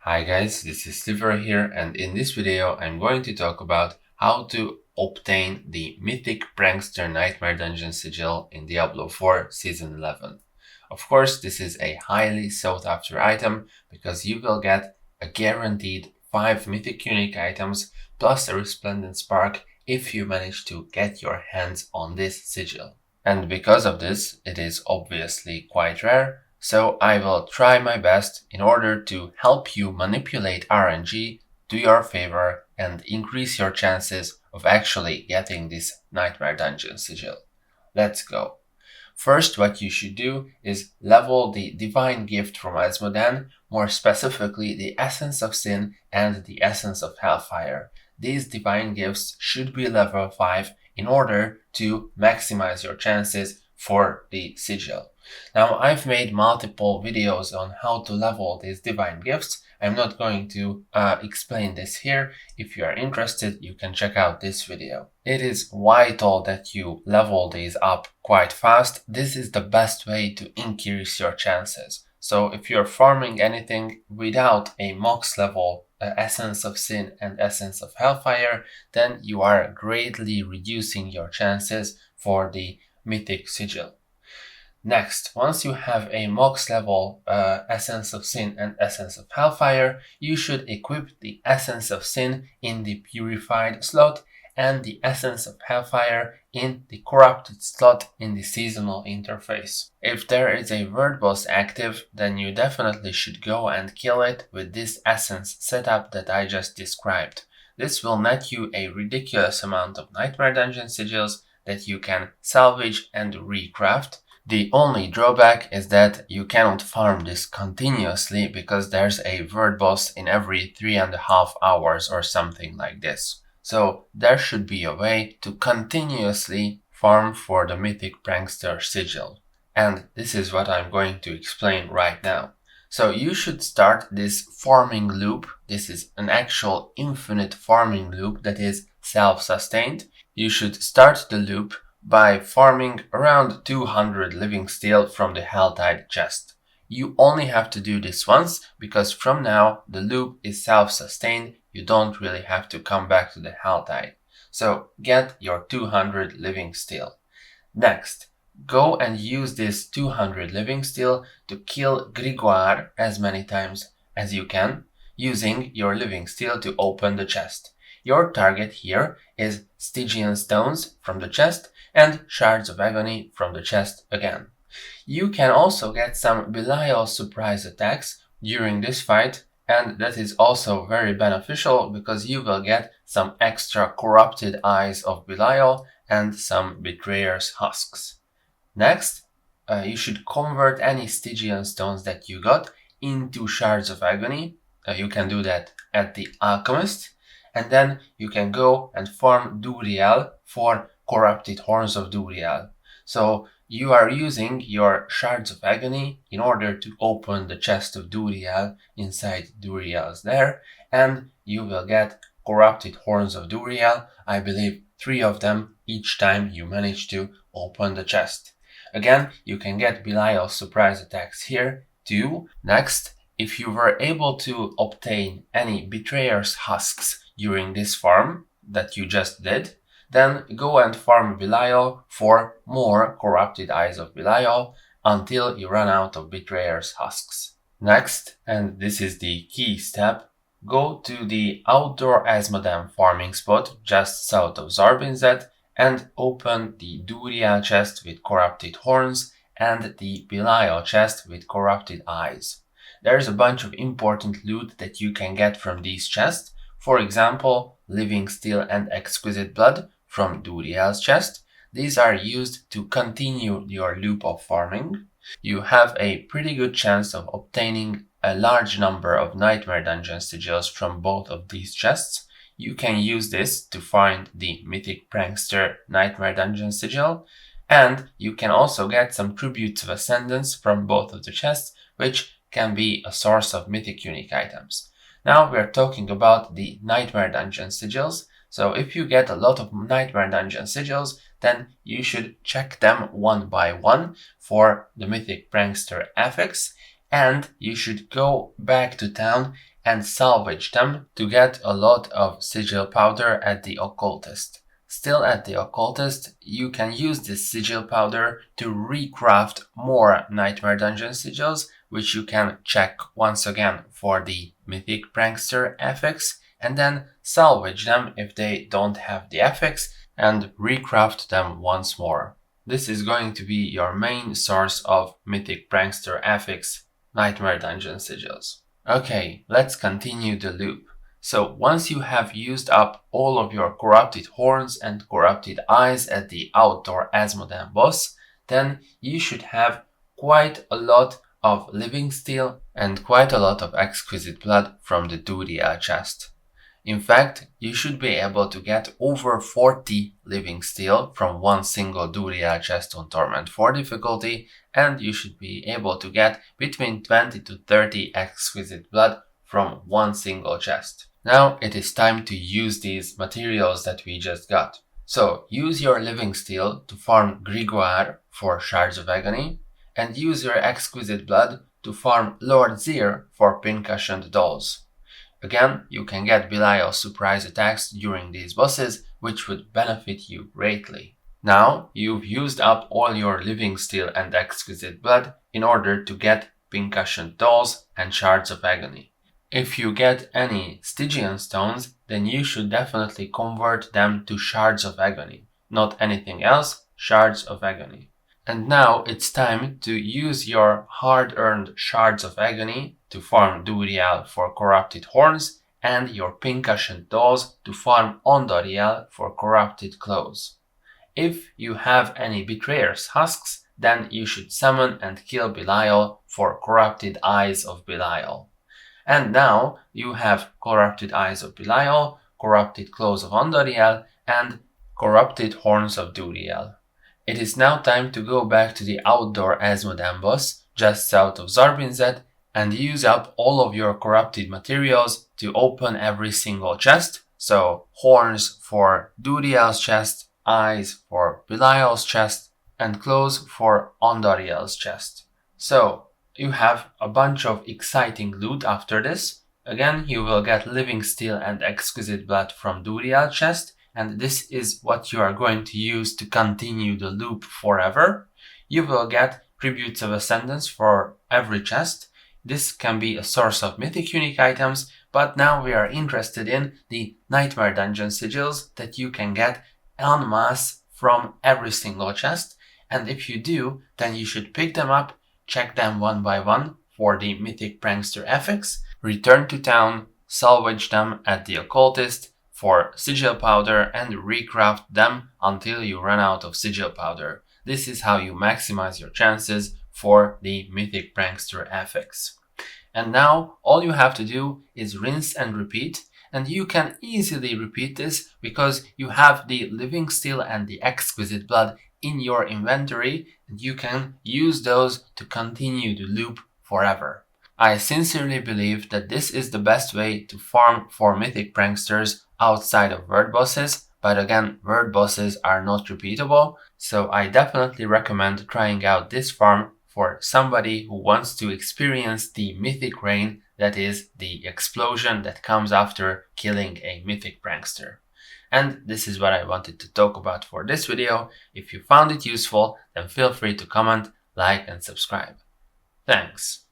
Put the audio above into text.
Hi guys, this is Sliver here, and in this video I'm going to talk about how to obtain the Mythic Prankster Nightmare Dungeon Sigil in Diablo 4 Season 11. Of course, this is a highly sought after item because you will get a guaranteed 5 Mythic Unique items plus a Resplendent Spark if you manage to get your hands on this sigil. And because of this, it is obviously quite rare. So I will try my best in order to help you manipulate RNG to your favor and increase your chances of actually getting this Nightmare Dungeon Sigil. Let's go. First, what you should do is level the Divine Gift from Asmodan, more specifically the Essence of Sin and the Essence of Hellfire. These Divine Gifts should be level 5 in order to maximize your chances for the Sigil. Now, I've made multiple videos on how to level these divine gifts. I'm not going to explain this here. If you are interested, you can check out this video. It is vital that you level these up quite fast. This is the best way to increase your chances. So if you're farming anything without a max level Essence of Sin and Essence of Hellfire, then you are greatly reducing your chances for the Mythic Sigil. Next, once you have a max level Essence of Sin and Essence of Hellfire, you should equip the Essence of Sin in the Purified slot and the Essence of Hellfire in the Corrupted slot in the Seasonal interface. If there is a word boss active, then you definitely should go and kill it with this essence setup that I just described. This will net you a ridiculous amount of Nightmare Dungeon Sigils that you can salvage and recraft. The only drawback is that you cannot farm this continuously because there's a word boss in every 3.5 hours or something like this. So there should be a way to continuously farm for the Mythic Prankster Sigil. And this is what I'm going to explain right now. So you should start this farming loop. This is an actual infinite farming loop that is self-sustained. You should start the loop by farming around 200 living steel from the Helltide chest. You only have to do this once because from now the loop is self-sustained. You don't really have to come back to the Helltide. So get your 200 living steel. Next, go and use this 200 living steel to kill Grigoire as many times as you can, using your living steel to open the chest. Your target here is Stygian stones from the chest and Shards of Agony from the chest again. You can also get some Belial surprise attacks during this fight, and that is also very beneficial because you will get some extra corrupted eyes of Belial and some Betrayer's husks. Next, you should convert any Stygian stones that you got into Shards of Agony. You can do that at the Alchemist, and then you can go and farm Duriel for Corrupted Horns of Duriel. So you are using your Shards of Agony in order to open the chest of Duriel inside Duriel's there, and you will get Corrupted Horns of Duriel, I believe 3 of them each time you manage to open the chest. Again, you can get Belial surprise attacks here too. Next, if you were able to obtain any Betrayer's husks during this farm that you just did, then go and farm Belial for more Corrupted Eyes of Belial until you run out of Betrayer's husks. Next, and this is the key step, go to the outdoor Asmodan farming spot just south of Zarbinzet and open the Duriel chest with Corrupted Horns and the Belial chest with Corrupted Eyes. There's a bunch of important loot that you can get from these chests. For example, Living Steel and Exquisite Blood from Duriel's chest. These are used to continue your loop of farming. You have a pretty good chance of obtaining a large number of Nightmare Dungeon Sigils from both of these chests. You can use this to find the Mythic Prankster Nightmare Dungeon Sigil, and you can also get some Tributes of Ascendance from both of the chests, which can be a source of Mythic Unique items. Now we're talking about the Nightmare Dungeon Sigils. So if you get a lot of Nightmare Dungeon Sigils, then you should check them one by one for the Mythic Prankster affix, and you should go back to town and salvage them to get a lot of sigil powder at the occultist. Still at the occultist, you can use this sigil powder to recraft more Nightmare Dungeon sigils, which you can check once again for the Mythic Prankster affix, and then salvage them if they don't have the affix, and recraft them once more. This is going to be your main source of Mythic Prankster affix Nightmare Dungeon sigils. Okay, let's continue the loop. So once you have used up all of your corrupted horns and corrupted eyes at the outdoor Asmodan boss, then you should have quite a lot of living steel and quite a lot of exquisite blood from the Duria chest. In fact, you should be able to get over 40 living steel from one single Duria chest on Torment 4 difficulty, and you should be able to get between 20 to 30 exquisite blood from one single chest. Now it is time to use these materials that we just got. So use your living steel to farm Grigoire for Shards of Agony, and use your exquisite blood to farm Lord Zir for Pincushion Dolls. Again, you can get Belial surprise attacks during these bosses, which would benefit you greatly. Now, you've used up all your living steel and exquisite blood in order to get Pincushion Dolls and Shards of Agony. If you get any Stygian stones, then you should definitely convert them to Shards of Agony. Not anything else, Shards of Agony. And now it's time to use your hard-earned Shards of Agony to farm Duriel for Corrupted Horns and your Pincushion Dolls to farm Ondariel for Corrupted Claws. If you have any Betrayer's Husks, then you should summon and kill Belial for Corrupted Eyes of Belial. And now you have Corrupted Eyes of Belial, Corrupted Claws of Ondariel, and Corrupted Horns of Duriel. It is now time to go back to the outdoor Asmodan boss, just south of Zarbinzet, and use up all of your corrupted materials to open every single chest. So horns for Duriel's chest, eyes for Belial's chest, and claws for Ondariel's chest. So you have a bunch of exciting loot after this. Again, you will get living steel and exquisite blood from Duriel's chest, and this is what you are going to use to continue the loop forever. You will get Tributes of Ascendance for every chest. This can be a source of Mythic Unique items, but now we are interested in the Nightmare Dungeon sigils that you can get en masse from every single chest, and if you do, then you should pick them up, check them one by one for the Mythic Prankster affix, return to town, salvage them at the occultist for sigil powder, and recraft them until you run out of sigil powder. This is how you maximize your chances for the Mythic Prankster affix. And now all you have to do is rinse and repeat, and you can easily repeat this because you have the living steel and the exquisite blood in your inventory, and you can use those to continue the loop forever. I sincerely believe that this is the best way to farm for Mythic Pranksters outside of word bosses, but again, word bosses are not repeatable, so I definitely recommend trying out this farm for somebody who wants to experience the Mythic Rain, that is, the explosion that comes after killing a Mythic Prankster. And this is what I wanted to talk about for this video. If you found it useful, then feel free to comment, like, and subscribe. Thanks.